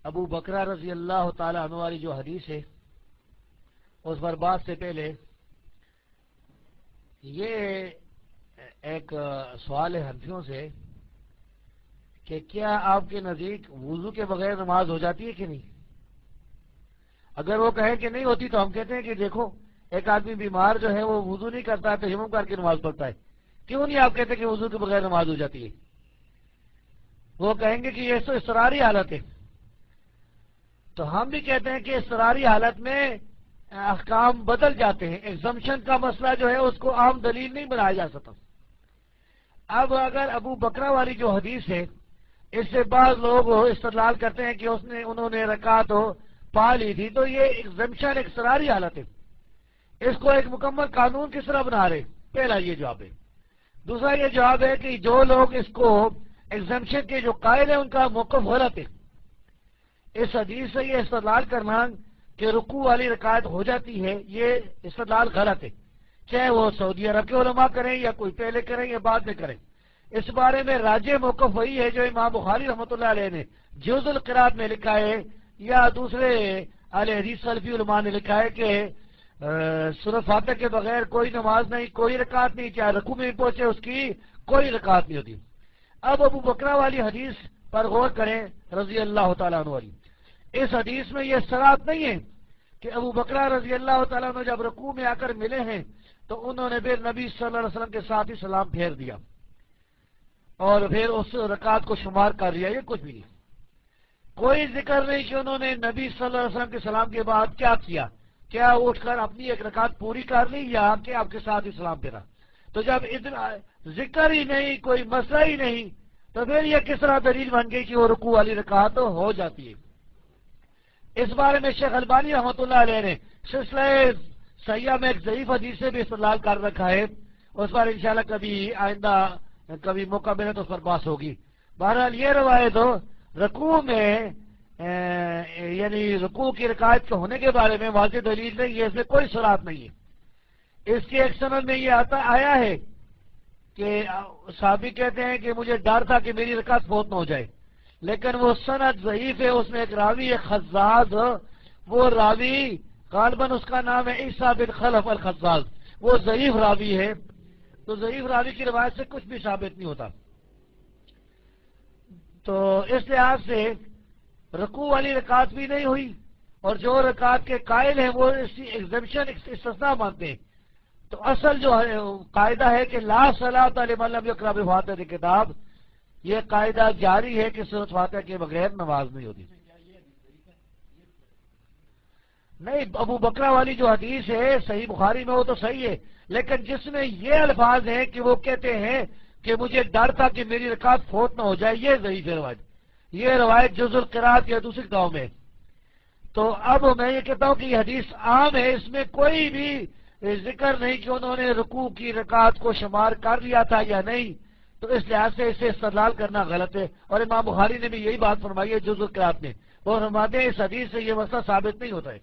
ابو بکرہ رضی اللہ تعالی عنہ والی جو حدیث ہے اس پر بات سے پہلے یہ ایک سوال ہے حنفیوں سے کہ کیا آپ کے نزدیک وضو کے بغیر نماز ہو جاتی ہے کہ نہیں؟ اگر وہ کہیں کہ نہیں ہوتی تو ہم کہتے ہیں کہ دیکھو ایک آدمی بیمار جو ہے وہ وضو نہیں کرتا ہے تیمم کر کے نماز پڑھتا ہے، کیوں نہیں آپ کہتے کہ وضو کے بغیر نماز ہو جاتی ہے؟ وہ کہیں گے کہ یہ تو اضطراری حالت ہے، تو ہم بھی کہتے ہیں کہ اضطراری حالت میں احکام بدل جاتے ہیں، ایگزمپشن کا مسئلہ جو ہے اس کو عام دلیل نہیں بنایا جا سکتا۔ اب اگر ابو بکرہ والی جو حدیث ہے اس سے بعض لوگ استدلال کرتے ہیں کہ انہوں نے رکعت پا لی تھی، تو یہ ایگزمپشن ایک اضطراری حالت ہے، اس کو ایک مکمل قانون کس طرح بنا رہے؟ پہلا یہ جواب ہے۔ دوسرا یہ جواب ہے کہ جو لوگ اس کو ایگزمپشن کے جو قائل ہیں ان کا موقف غلط ہے۔ اس حدیث سے یہ استدلال کرنا کہ رکوع والی رکعت ہو جاتی ہے یہ استدلال غلط ہے، چاہے وہ سعودی عرب کے علماء کریں یا کوئی پہلے کریں یا بعد میں کریں۔ اس بارے میں راجح موقف وہی ہے جو امام بخاری رحمۃ اللہ علیہ نے جوز القراءت میں لکھا ہے یا دوسرے اہل حدیث سلفی علماء نے لکھا ہے کہ سورۃ فاتحہ کے بغیر کوئی نماز نہیں، کوئی رکعت نہیں، چاہے رکوع میں بھی پہنچے اس کی کوئی رکعت نہیں ہوتی۔ اب ابو بکرہ والی حدیث پر غور کریں رضی اللہ تعالیٰ عنہ والی، اس حدیث میں یہ صراحت نہیں ہے کہ ابو بکرہ رضی اللہ تعالیٰ عنہ جب رکوع میں آ کر ملے ہیں تو انہوں نے پھر نبی صلی اللہ علیہ وسلم کے ساتھ ہی سلام پھیر دیا اور پھر اس رکعت کو شمار کر لیا، یہ کچھ بھی نہیں۔ کوئی ذکر نہیں کہ انہوں نے نبی صلی اللہ علیہ وسلم کے سلام کے بعد کیا کیا، کیا اٹھ کر اپنی ایک رکعت پوری کر لی یا کہ آپ کے ساتھ ہی سلام پھیرا۔ تو جب اتنا ذکر ہی نہیں، کوئی مسئلہ ہی نہیں، تو پھر یہ کس طرح دلیل بن گئی کہ وہ رکوع والی رکعت ہو جاتی ہے؟ اس بارے میں شیخ البانی رحمۃ اللہ علیہ نے سلسلہ صحیحہ میں ایک ضعیف حدیث سے بھی استدلال کر رکھا ہے، اس پر انشاءاللہ کبھی آئندہ کبھی موقع ملے تو اس پر بحث ہوگی۔ بہرحال یہ روایت ہو رکوع میں یعنی رکوع کی رکعت کے ہونے کے بارے میں واضح دلیل نہیں ہے، اس میں کوئی صراحت نہیں ہے۔ اس کے ایک سند میں یہ آیا ہے کہ صحابی کہتے ہیں کہ مجھے ڈر تھا کہ میری رکعت فوت نہ ہو جائے، لیکن وہ سند ضعیف ہے، اس میں ایک راوی ہے خزاز، وہ راوی غالباً اس کا نام ہے عیسیٰ بن خلف الخزاز، وہ ضعیف راوی ہے، تو ضعیف راوی کی روایت سے کچھ بھی ثابت نہیں ہوتا۔ تو اس لحاظ سے رکوع والی رکعت بھی نہیں ہوئی، اور جو رکعت کے قائل ہیں وہ اسی ایگزمپشن استثناء مانتے ہیں۔ تو اصل جو قاعدہ ہے کہ لا صلاۃ لمن لم یقرأ بفاتحۃ الکتاب، یہ قاعدہ جاری ہے کہ سورۃ فاتحہ کے بغیر نماز نہیں ہوتی۔ نہیں، ابو بکرہ والی جو حدیث ہے صحیح بخاری میں وہ تو صحیح ہے، لیکن جس میں یہ الفاظ ہیں کہ وہ کہتے ہیں کہ مجھے ڈر تھا کہ میری رکعت فوت نہ ہو جائے، یہ ضعیف ہے روایت، یہ روایت جز القراءت یا دوسری کتابوں میں۔ تو اب میں یہ کہتا ہوں کہ یہ حدیث عام ہے، اس میں کوئی بھی ذکر نہیں کہ انہوں نے رکوع کی رکعت کو شمار کر لیا تھا یا نہیں، تو اس لحاظ سے اسے استدلال کرنا غلط ہے، اور امام بخاری نے بھی یہی بات فرمائی ہے جز القراءت میں، وہ فرماتے ہیں اس حدیث سے یہ مسئلہ ثابت نہیں ہوتا ہے۔